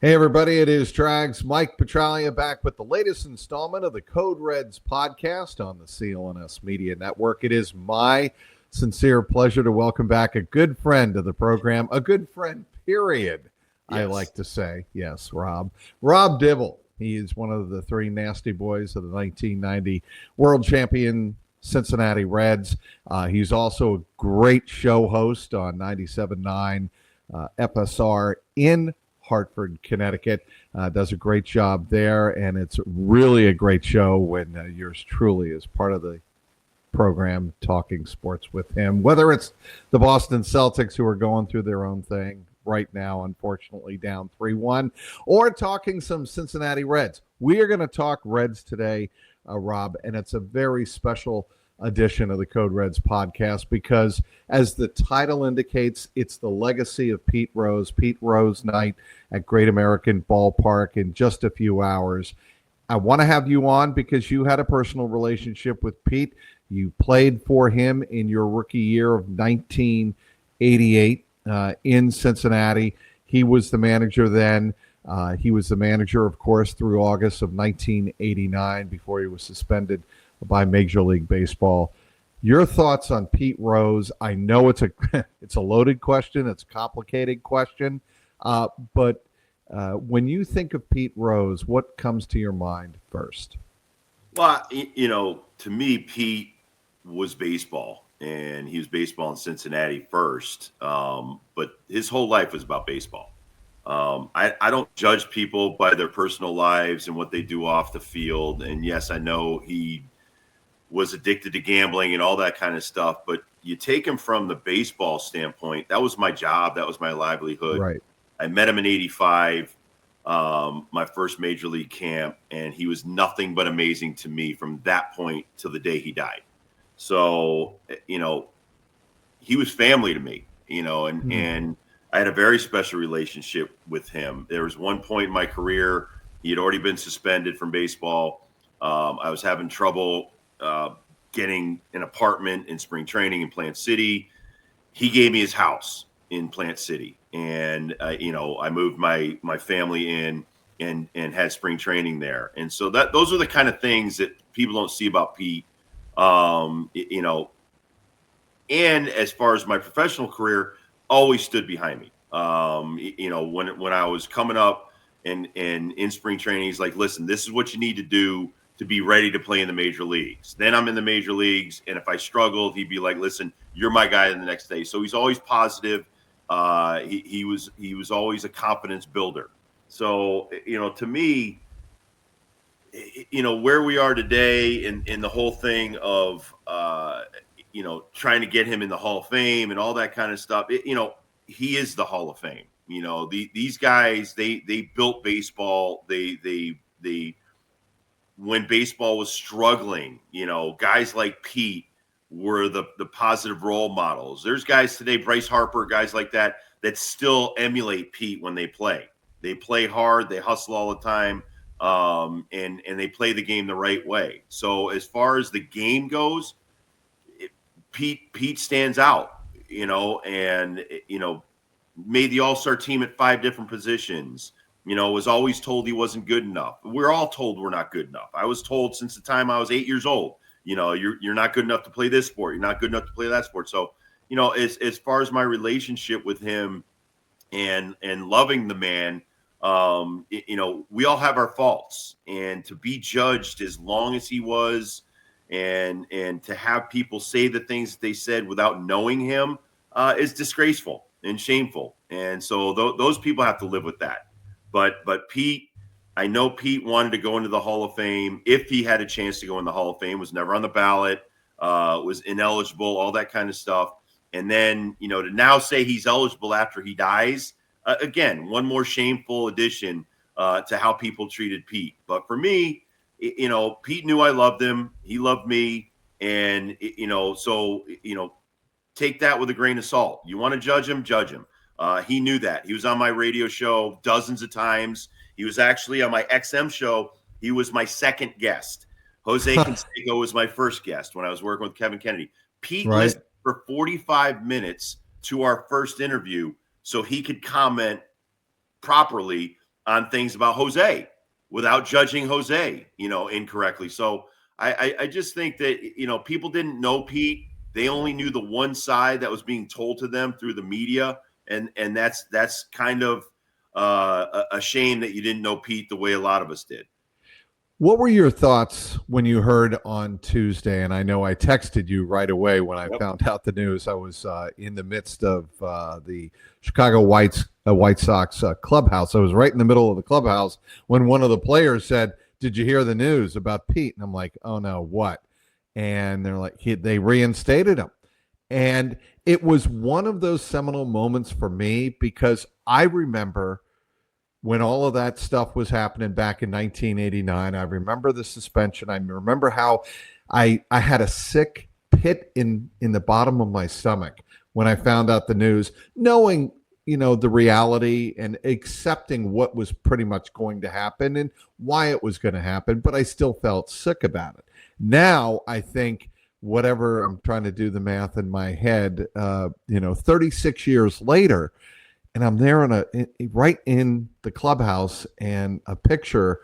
Hey, everybody, it is Trags. Mike Petralia back with the latest installment of the Code Reds podcast on the CLNS Media Network. It is my sincere pleasure to welcome back a good friend of the program, a good friend, period, I Yes. like to say. Yes, Rob. Rob Dibble. He is one of the three nasty boys of the 1990 world champion Cincinnati Reds. He's also a great show host on 97.9 FSR in Hartford, Connecticut. Does a great job there, and it's really a great show when yours truly is part of the program talking sports with him. Whether it's the Boston Celtics, who are going through their own thing right now, unfortunately down 3-1, or talking some Cincinnati Reds. We are going to talk Reds today, Rob, and it's a very special edition of the Code Reds podcast because, as the title indicates, it's the legacy of Pete Rose night at Great American Ballpark in just a few hours. I want to have you on because you had a personal relationship with Pete. You played for him in your rookie year of 1988 in Cincinnati. He was the manager then. He was the manager, of course, through August of 1989 before he was suspended by Major League Baseball. Your thoughts on Pete Rose? I know it's a it's a loaded question. It's a complicated question. But when you think of Pete Rose, what comes to your mind first? Well, to me, Pete was baseball, and he was baseball in Cincinnati first. But his whole life was about baseball. I don't judge people by their personal lives and what they do off the field. And yes, I know he was addicted to gambling and all that kind of stuff. But you take him from the baseball standpoint, that was my job. That was my livelihood. Right. I met him in 85, my first major league camp, and he was nothing but amazing to me from that point to the day he died. So, he was family to me, and I had a very special relationship with him. There was one point in my career, he had already been suspended from baseball. I was having trouble getting an apartment in spring training in Plant City. He gave me his house in Plant City, and I moved my family in and had spring training there. And so those are the kind of things that people don't see about Pete. And as far as my professional career, always stood behind me. When I was coming up and in spring training, he's like, listen, this is what you need to do to be ready to play in the major leagues. Then I'm in the major leagues, and if I struggled, he'd be like, listen, you're my guy the next day. So he's always positive. He was always a confidence builder. So, to me, where we are today in the whole thing of, trying to get him in the Hall of Fame and all that kind of stuff, he is the Hall of Fame. These guys, they built baseball. They when baseball was struggling, guys like Pete were the positive role models. There's guys today, Bryce Harper, guys like that still emulate Pete when they play. They play hard, they hustle all the time, and they play the game the right way. So as far as the game goes, Pete stands out, and made the All-Star team at 5 different positions. Was always told he wasn't good enough. We're all told we're not good enough. I was told since the time I was 8 years old, you're not good enough to play this sport. You're not good enough to play that sport. So, as far as my relationship with him and loving the man, we all have our faults, and to be judged as long as he was, and to have people say the things that they said without knowing him is disgraceful and shameful. And so those people have to live with that. But Pete, I know Pete wanted to go into the Hall of Fame if he had a chance to go in the Hall of Fame. Was never on the ballot, was ineligible, all that kind of stuff. And then, to now say he's eligible after he dies, again, one more shameful addition to how people treated Pete. But for me, Pete knew I loved him. He loved me. And, take that with a grain of salt. You want to judge him, judge him. He knew that. He was on my radio show dozens of times. He was actually on my XM show. He was my second guest. Jose Canseco was my first guest when I was working with Kevin Kennedy. Pete listened for 45 minutes to our first interview so he could comment properly on things about Jose without judging Jose, incorrectly. So I just think that, people didn't know Pete. They only knew the one side that was being told to them through the media. And that's kind of a shame that you didn't know Pete the way a lot of us did. What were your thoughts when you heard on Tuesday? And I know I texted you right away when I found out the news. I was in the midst of the Chicago White Sox clubhouse. I was right in the middle of the clubhouse when one of the players said, "Did you hear the news about Pete?" And I'm like, "Oh no, what?" And they're like, they reinstated him. And it was one of those seminal moments for me because I remember when all of that stuff was happening back in 1989. I remember the suspension. I remember how I had a sick pit in the bottom of my stomach when I found out the news, knowing, the reality and accepting what was pretty much going to happen and why it was going to happen, but I still felt sick about it. Now I think whatever, I'm trying to do the math in my head, 36 years later, and I'm there right in the clubhouse, and a picture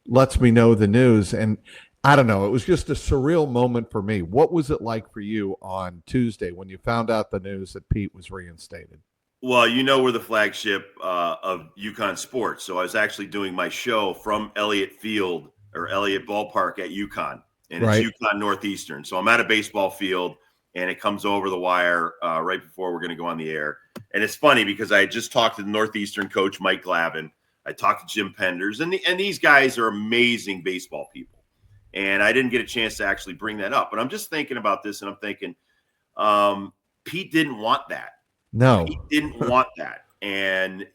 lets me know the news. And I don't know, it was just a surreal moment for me. What was it like for you on Tuesday when you found out the news that Pete was reinstated? Well, we're the flagship of UConn sports. So I was actually doing my show from Elliott Field or Elliott Ballpark at UConn, and Right. It's UConn Northeastern. So I'm at a baseball field, and it comes over the wire right before we're going to go on the air. And it's funny because I had just talked to the Northeastern coach, Mike Glavin. I talked to Jim Penders, and these guys are amazing baseball people. And I didn't get a chance to actually bring that up. But I'm just thinking about this, and I'm thinking, Pete didn't want that. No. Pete didn't want that. And,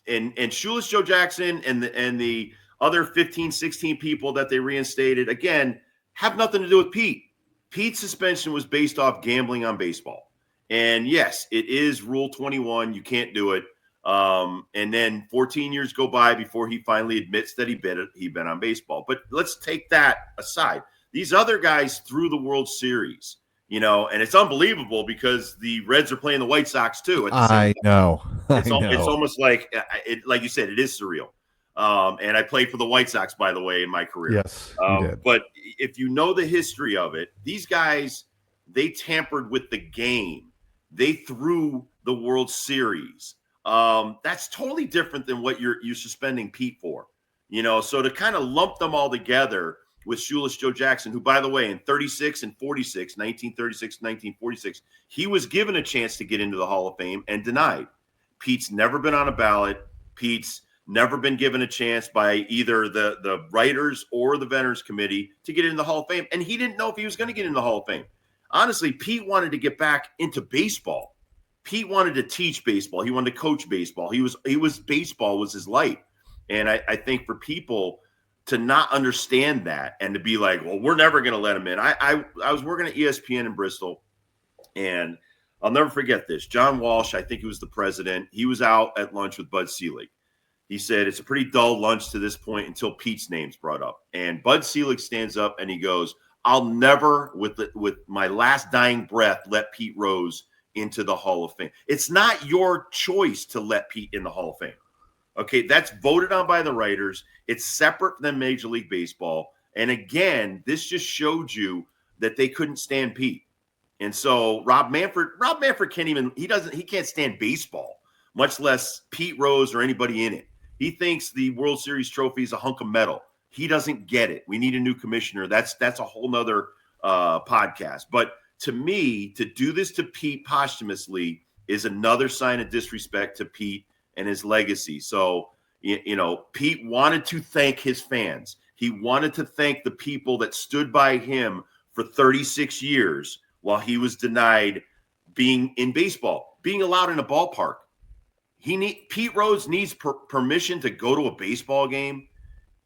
and Shoeless Joe Jackson and the other 15, 16 people that they reinstated, again, have nothing to do with Pete. Pete's suspension was based off gambling on baseball. And yes, it is Rule 21. You can't do it. And then 14 years go by before he finally admits that he bet on baseball. But let's take that aside. These other guys threw the World Series, and it's unbelievable because the Reds are playing the White Sox too. I know. It's almost like like you said, it is surreal. And I played for the White Sox, by the way, in my career. Yes, you did. But if you know the history of it, these guys, they tampered with the game. They threw the World Series. That's totally different than what you're suspending Pete for. So to kind of lump them all together with Shoeless Joe Jackson, who, by the way, in 36 and 46, 1936, 1946, he was given a chance to get into the Hall of Fame and denied. Pete's never been on a ballot. Pete's never been given a chance by either the writers or the Vendors Committee to get into the Hall of Fame. And he didn't know if he was going to get into the Hall of Fame. Honestly, Pete wanted to get back into baseball. Pete wanted to teach baseball. He wanted to coach baseball. He was baseball was his life. And I think for people to not understand that and to be like, well, we're never going to let him in. I was working at ESPN in Bristol, and I'll never forget this. John Walsh, I think he was the president. He was out at lunch with Bud Selig. He said, it's a pretty dull lunch to this point until Pete's name's brought up. And Bud Selig stands up and he goes, I'll never, with my last dying breath, let Pete Rose into the Hall of Fame. It's not your choice to let Pete in the Hall of Fame. Okay, that's voted on by the writers. It's separate than Major League Baseball. And again, this just showed you that they couldn't stand Pete. And so Rob Manfred he can't stand baseball, much less Pete Rose or anybody in it. He thinks the World Series trophy is a hunk of metal. He doesn't get it. We need a new commissioner. That's a whole nother podcast. But to me, to do this to Pete posthumously is another sign of disrespect to Pete and his legacy. So, Pete wanted to thank his fans. He wanted to thank the people that stood by him for 36 years while he was denied being in baseball, being allowed in a ballpark. Pete Rose needs permission to go to a baseball game.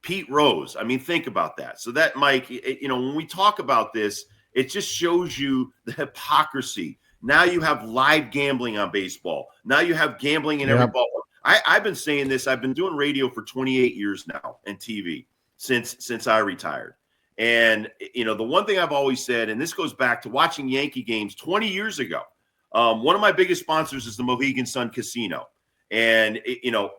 Pete Rose. I mean, think about that. So that, Mike, when we talk about this, it just shows you the hypocrisy. Now you have live gambling on baseball. Now you have gambling in every ballpark. I've been saying this. I've been doing radio for 28 years now and TV since I retired. And, the one thing I've always said, and this goes back to watching Yankee games 20 years ago. One of my biggest sponsors is the Mohegan Sun Casino. And,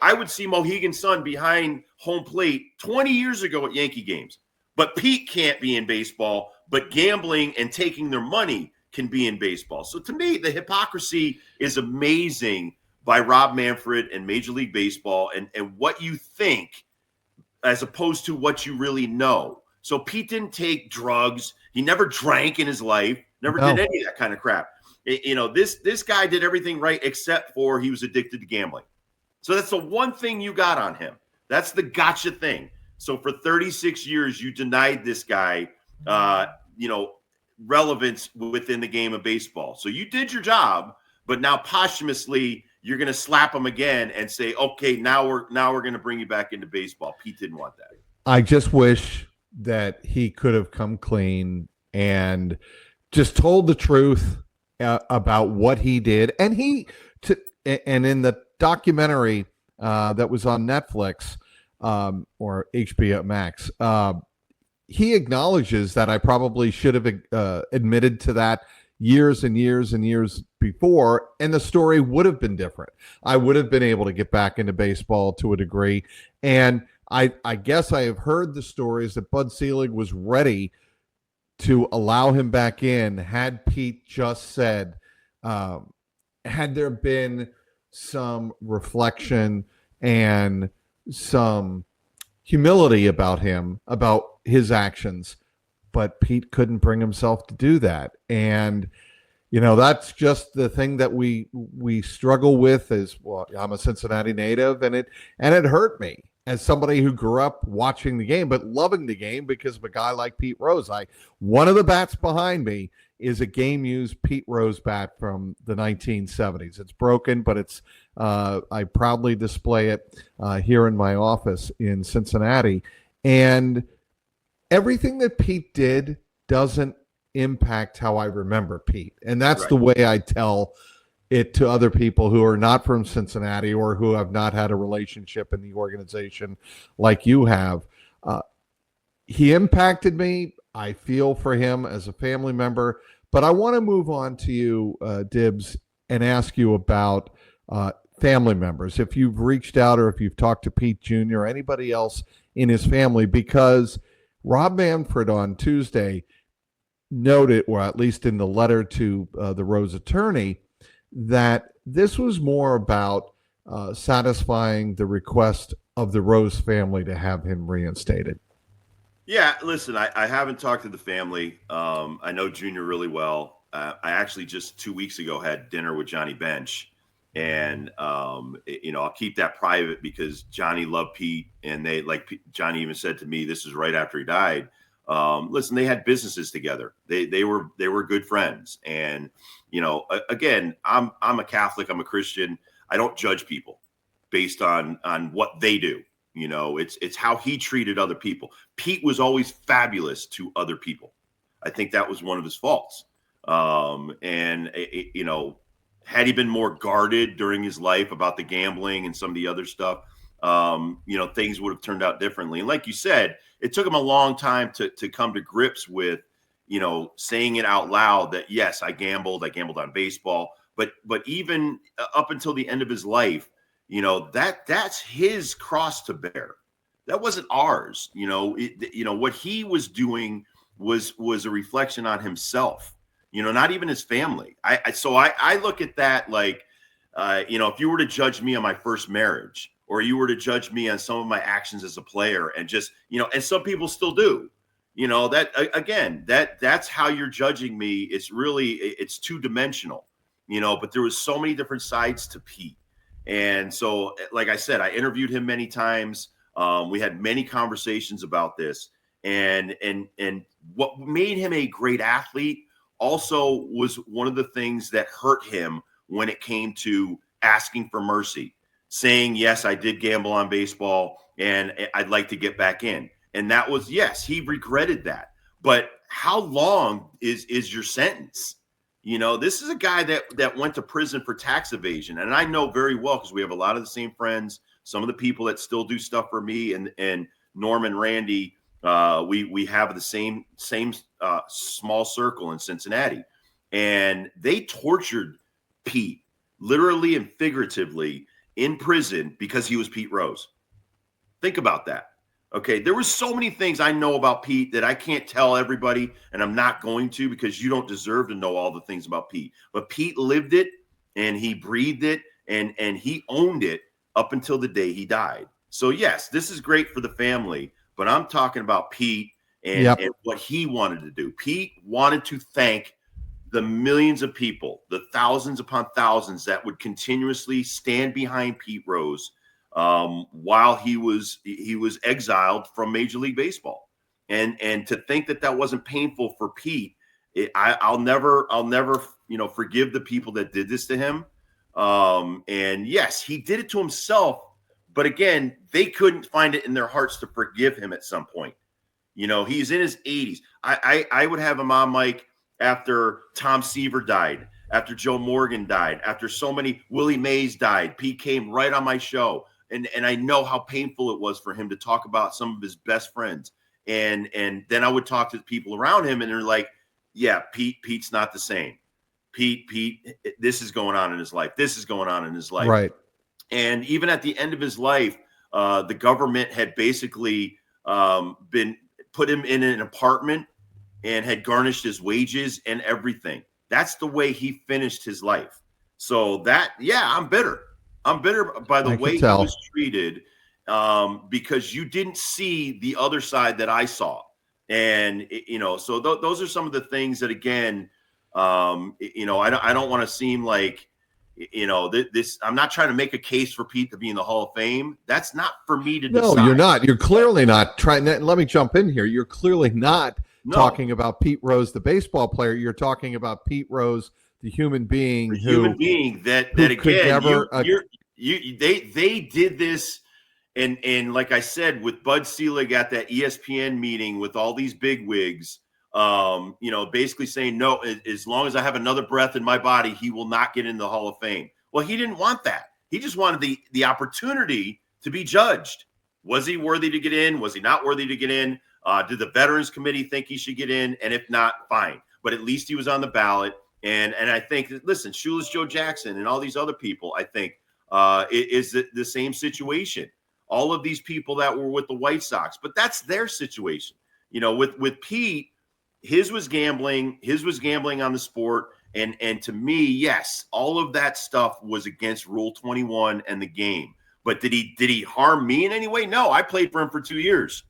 I would see Mohegan's son behind home plate 20 years ago at Yankee games. But Pete can't be in baseball, but gambling and taking their money can be in baseball. So to me, the hypocrisy is amazing by Rob Manfred and Major League Baseball and what you think as opposed to what you really know. So Pete didn't take drugs. He never drank in his life, never did any of that kind of crap. This guy did everything right except for he was addicted to gambling. So that's the one thing you got on him. That's the gotcha thing. So for 36 years, you denied this guy, relevance within the game of baseball. So you did your job, but now posthumously you're going to slap him again and say, okay, now we're going to bring you back into baseball. Pete didn't want that. I just wish that he could have come clean and just told the truth about what he did. And and in the documentary that was on Netflix or HBO Max, he acknowledges that I probably should have admitted to that years and years and years before, and the story would have been different. I would have been able to get back into baseball to a degree. And I guess I have heard the stories that Bud Selig was ready to allow him back in had Pete just said, had there been some reflection and some humility about him, about his actions, but Pete couldn't bring himself to do that. And, that's just the thing that we struggle with is, well, I'm a Cincinnati native and it hurt me as somebody who grew up watching the game, but loving the game because of a guy like Pete Rose. One of the bats behind me is a game-used Pete Rose bat from the 1970s. It's broken, but it's I proudly display it here in my office in Cincinnati. And everything that Pete did doesn't impact how I remember Pete. And that's right. The way I tell it to other people who are not from Cincinnati or who have not had a relationship in the organization like you have. He impacted me. I feel for him as a family member, but I want to move on to you, Dibbs, and ask you about family members. If you've reached out or if you've talked to Pete Jr. or anybody else in his family, because Rob Manfred on Tuesday noted, or at least in the letter to the Rose attorney, that this was more about satisfying the request of the Rose family to have him reinstated. Yeah, listen, I haven't talked to the family. I know Junior really well. I actually just 2 weeks ago had dinner with Johnny Bench. And, I'll keep that private because Johnny loved Pete. And Johnny even said to me, this is right after he died. Listen, they had businesses together. They were good friends. And, again, I'm a Catholic. I'm a Christian. I don't judge people based on what they do. It's how he treated other people. Pete was always fabulous to other people. I think that was one of his faults. Had he been more guarded during his life about the gambling and some of the other stuff, things would have turned out differently. And like you said, it took him a long time to come to grips with, saying it out loud that, yes, I gambled on baseball. But even up until the end of his life, that's his cross to bear. That wasn't ours. What he was doing was a reflection on himself. Not even his family. I look at that like, if you were to judge me on my first marriage, or you were to judge me on some of my actions as a player, and just, and some people still do, that's how you're judging me. It's two-dimensional, but there was so many different sides to Pete. And so, like I said, I interviewed him many times. We had many conversations about this, and what made him a great athlete also was one of the things that hurt him when it came to asking for mercy, saying, yes, I did gamble on baseball and I'd like to get back in. And that was, yes, he regretted that. But how long is your sentence? This is a guy that went to prison for tax evasion. And I know very well, because we have a lot of the same friends, some of the people that still do stuff for me and Norm and Randy. We have the same small circle in Cincinnati, and they tortured Pete literally and figuratively. in prison because he was Pete Rose. Think about that. Okay, there was so many things I know about Pete that I can't tell everybody, and I'm not going to, because you don't deserve to know all the things about Pete. But Pete lived it, and he breathed it, and he owned it up until the day he died. So yes, this is great for the family, but I'm talking about Pete and what he wanted to do. Pete wanted to thank the millions of people, the thousands upon thousands that would continuously stand behind Pete Rose while he was exiled from Major League Baseball, and to think that wasn't painful for Pete, I'll never forgive the people that did this to him. And yes, he did it to himself, but again, they couldn't find it in their hearts to forgive him at some point. He's in his 80s. I would have him on, Mike, after Tom Seaver died, after Joe Morgan died, after so many, Willie Mays died. Pete came right on my show. And I know how painful it was for him to talk about some of his best friends. And then I would talk to the people around him, and they're like, yeah, Pete's not the same. Pete, this is going on in his life. This is going on in his life. Right. And even at the end of his life, the government had basically been put him in an apartment and had garnished his wages and everything. That's the way he finished his life. So I'm bitter. I'm bitter by the way he was treated, because you didn't see the other side that I saw. And, so those are some of the things that, again, I don't want to seem like, this, I'm not trying to make a case for Pete to be in the Hall of Fame. That's not for me to decide. No, you're not. You're clearly not trying. Let me jump in here. You're clearly not talking about Pete Rose, the baseball player. You're talking about Pete Rose, the human being, that again, they did this, and like I said, with Bud Selig at that ESPN meeting with all these bigwigs, basically saying, no, as long as I have another breath in my body, he will not get into the Hall of Fame. Well, he didn't want that. He just wanted the opportunity to be judged. Was he worthy to get in? Was he not worthy to get in? Did the Veterans Committee think he should get in? And if not, fine. But at least he was on the ballot. And I think, listen, Shoeless Joe Jackson and all these other people, I think, is the same situation. All of these people that were with the White Sox, but that's their situation. With Pete, his was gambling on the sport. And to me, yes, all of that stuff was against Rule 21 and the game. But did he harm me in any way? No, I played for him for 2 years.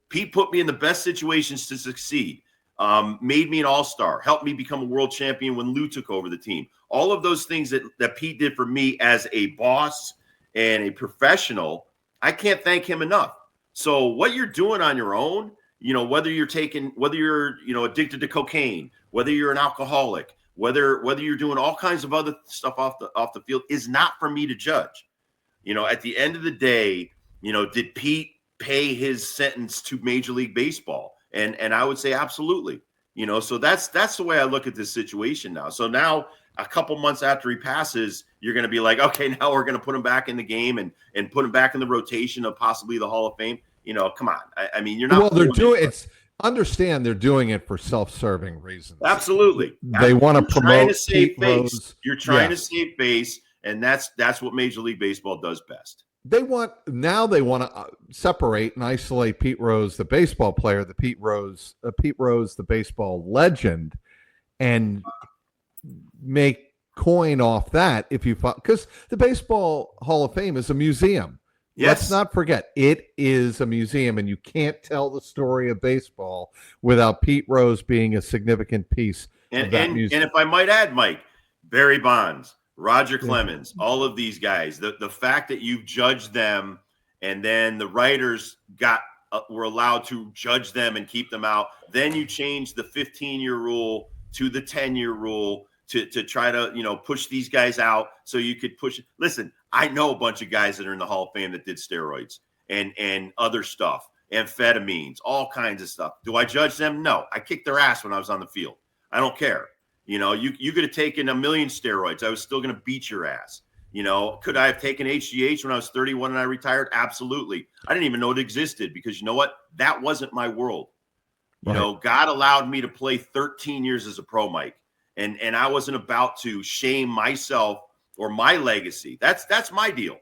Pete put me in the best situations to succeed, made me an all-star, helped me become a world champion when Lou took over the team. All of those things that Pete did for me as a boss and a professional, I can't thank him enough. So what you're doing on your own, whether you're addicted to cocaine, whether you're an alcoholic, whether you're doing all kinds of other stuff off the field, is not for me to judge. At the end of the day, did Pete pay his sentence to Major League Baseball? And I would say absolutely. So that's the way I look at this situation now. So now, a couple months after he passes, you're going to be like, okay, now we're going to put him back in the game and put him back in the rotation of possibly the Hall of Fame. Come on. I mean, you're not. Well, they're doing it. Understand they're doing it for self-serving reasons. Absolutely. They want to promote Pete Rose. You're trying to save face, and that's what Major League Baseball does best. They want to separate and isolate Pete Rose, the baseball player, Pete Rose, the baseball legend, and make coin off that because the Baseball Hall of Fame is a museum. Yes. Let's not forget, it is a museum, and you can't tell the story of baseball without Pete Rose being a significant piece of that museum. And if I might add, Mike, Barry Bonds, Roger Clemens, all of these guys, the fact that you've judged them and then the writers were allowed to judge them and keep them out. Then you change the 15-year rule to the 10-year rule to try to, push these guys out so you could push. Listen, I know a bunch of guys that are in the Hall of Fame that did steroids and other stuff, amphetamines, all kinds of stuff. Do I judge them? No. I kicked their ass when I was on the field. I don't care. You could have taken 1 million steroids. I was still going to beat your ass. Could I have taken HGH when I was 31 and I retired? Absolutely. I didn't even know it existed because you know what? That wasn't my world. Right. God allowed me to play 13 years as a pro, Mike. And I wasn't about to shame myself or my legacy. That's my deal.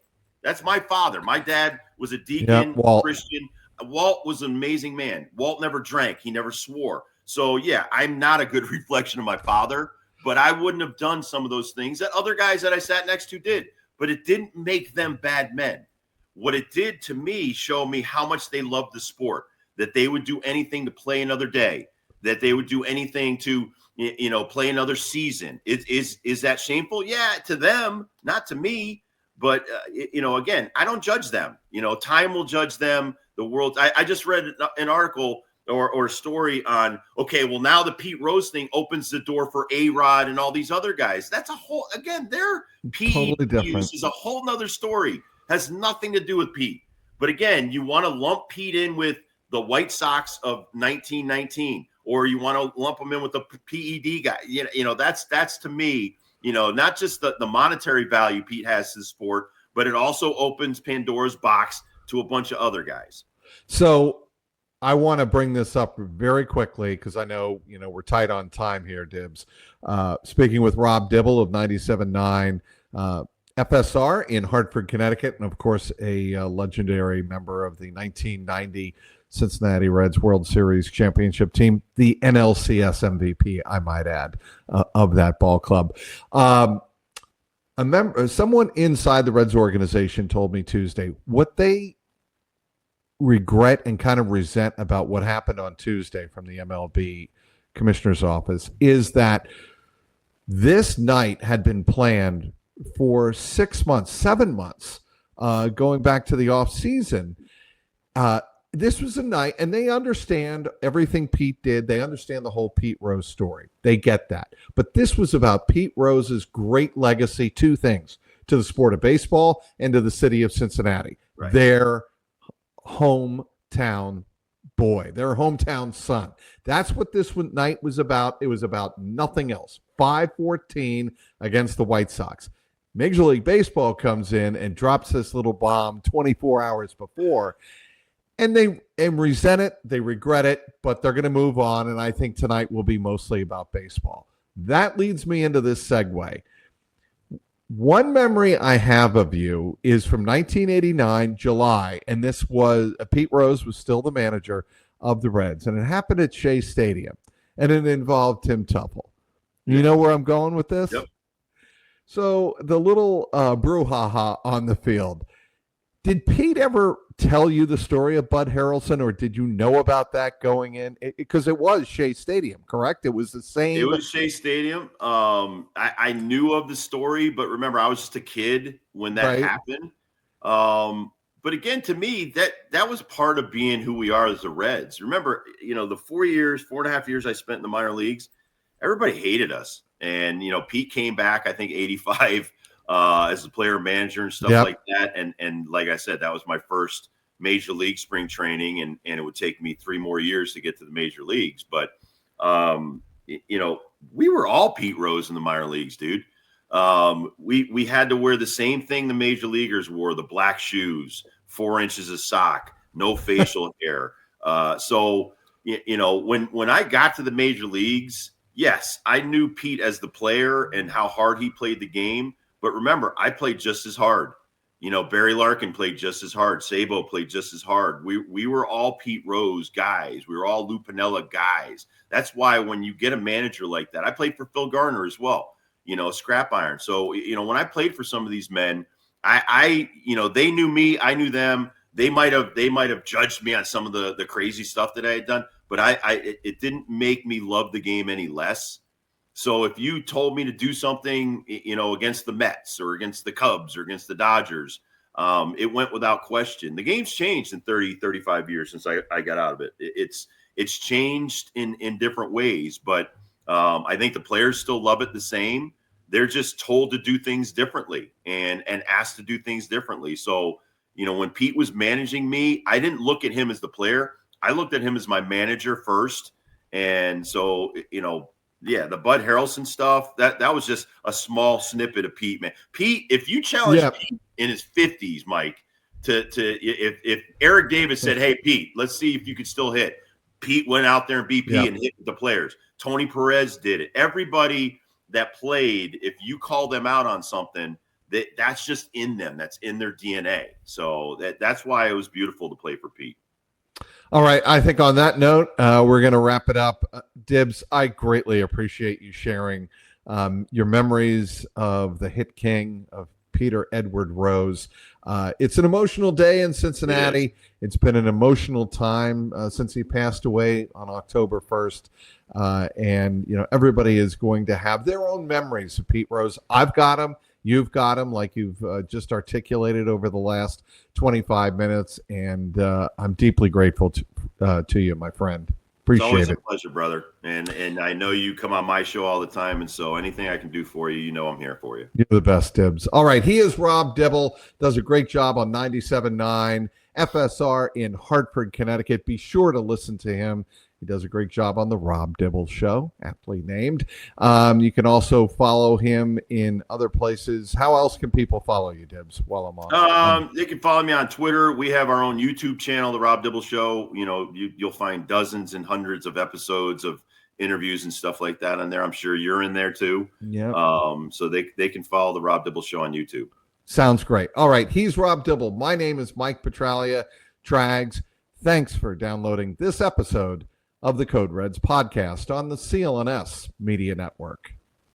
That's my father. My dad was a deacon, Walt. Christian. Walt was an amazing man. Walt never drank. He never swore. So, yeah, I'm not a good reflection of my father, but I wouldn't have done some of those things that other guys that I sat next to did. But it didn't make them bad men. What it did to me, show me how much they loved the sport, that they would do anything to play another day, that they would do anything to, play another season. Is that shameful? Yeah, to them, not to me. But, again, I don't judge them. Time will judge them. The world. I just read an article or a story on, okay, well, now the Pete Rose thing opens the door for A-Rod and all these other guys. That's a whole, again, their Totally PED different. use is a whole nother story. Has nothing to do with Pete. But again, you want to lump Pete in with the White Sox of 1919, or you want to lump him in with the PED guy. That's to me, not just the monetary value Pete has to the sport, but it also opens Pandora's box to a bunch of other guys. So I want to bring this up very quickly because I know, we're tight on time here, Dibs. Speaking with Rob Dibble of 97.9 FSR in Hartford, Connecticut, and of course a legendary member of the 1990 Cincinnati Reds World Series championship team, the NLCS MVP, I might add, of that ball club. Someone inside the Reds organization told me Tuesday what they regret and kind of resent about what happened on Tuesday from the MLB commissioner's office is that this night had been planned for 6 months, 7 months, going back to the off season. This was a night, and they understand everything Pete did. They understand the whole Pete Rose story. They get that. But this was about Pete Rose's great legacy, two things, to the sport of baseball and to the city of Cincinnati. Right. Their hometown boy, their hometown son. That's what this night was about. It was about nothing else. 5-14 against the White Sox. Major League Baseball comes in and drops this little bomb 24 hours before. And they resent it, they regret it, but they're going to move on. And I think tonight will be mostly about baseball. That leads me into this segue. One memory I have of you is from 1989, July, and this was Pete Rose was still the manager of the Reds, and it happened at Shea Stadium, and it involved Tim Tuffle. You know where I'm going with this? Yep. So the little brouhaha on the field. Did Pete ever tell you the story of Bud Harrelson, or did you know about that going in? Because it was Shea Stadium, correct? It was the same. It was Shea Stadium. I knew of the story, but remember, I was just a kid when that happened. But again, to me, that was part of being who we are as the Reds. Remember, the 4.5 years I spent in the minor leagues, everybody hated us. And, Pete came back, I think, 85 as a player manager and stuff like that. And like I said, that was my first major league spring training, and it would take me 3 more years to get to the major leagues. But, we were all Pete Rose in the minor leagues, dude. We had to wear the same thing the major leaguers wore, the black shoes, 4 inches of sock, no facial hair. So, when I got to the major leagues, yes, I knew Pete as the player and how hard he played the game. But remember, I played just as hard. Barry Larkin played just as hard. Sabo played just as hard. We were all Pete Rose guys. We were all Lou Piniella guys. That's why when you get a manager like that, I played for Phil Garner as well, scrap iron. So, when I played for some of these men, I they knew me, I knew them. They might have judged me on some of the crazy stuff that I had done, but it didn't make me love the game any less. So if you told me to do something, against the Mets or against the Cubs or against the Dodgers, it went without question. The game's changed in 30, 35 years since I got out of it. It's changed in different ways, but I think the players still love it the same. They're just told to do things differently and asked to do things differently. So, when Pete was managing me, I didn't look at him as the player. I looked at him as my manager first. And so, yeah, the Bud Harrelson stuff, that was just a small snippet of Pete, man. Pete, if you challenge Pete in his 50s, Mike, if Eric Davis said, hey, Pete, let's see if you could still hit. Pete went out there and beat Pete and hit the players. Tony Perez did it. Everybody that played, if you call them out on something, that's just in them. That's in their DNA. So that's why it was beautiful to play for Pete. All right. I think on that note, we're going to wrap it up. Dibbs, I greatly appreciate you sharing your memories of the hit king, of Peter Edward Rose. It's an emotional day in Cincinnati. It's been an emotional time since he passed away on October 1st. And, everybody is going to have their own memories of Pete Rose. I've got them. You've got them, like you've just articulated over the last 25 minutes. And I'm deeply grateful to you, my friend. Appreciate it. It's always a pleasure, brother. And I know you come on my show all the time. And so anything I can do for you, I'm here for you. You're the best, Dibbs. All right. He is Rob Dibble. Does a great job on 97.9 FSR in Hartford, Connecticut. Be sure to listen to him. He does a great job on the Rob Dibble Show, aptly named. You can also follow him in other places. How else can people follow you, Dibbs, while I'm on? They can follow me on Twitter. We have our own YouTube channel, The Rob Dibble Show. You'll find dozens and hundreds of episodes of interviews and stuff like that on there. I'm sure you're in there too. Yeah. So they can follow The Rob Dibble Show on YouTube. Sounds great. All right. He's Rob Dibble. My name is Mike Petralia. Trags, thanks for downloading this episode of the Code Reds podcast on the CLNS Media Network.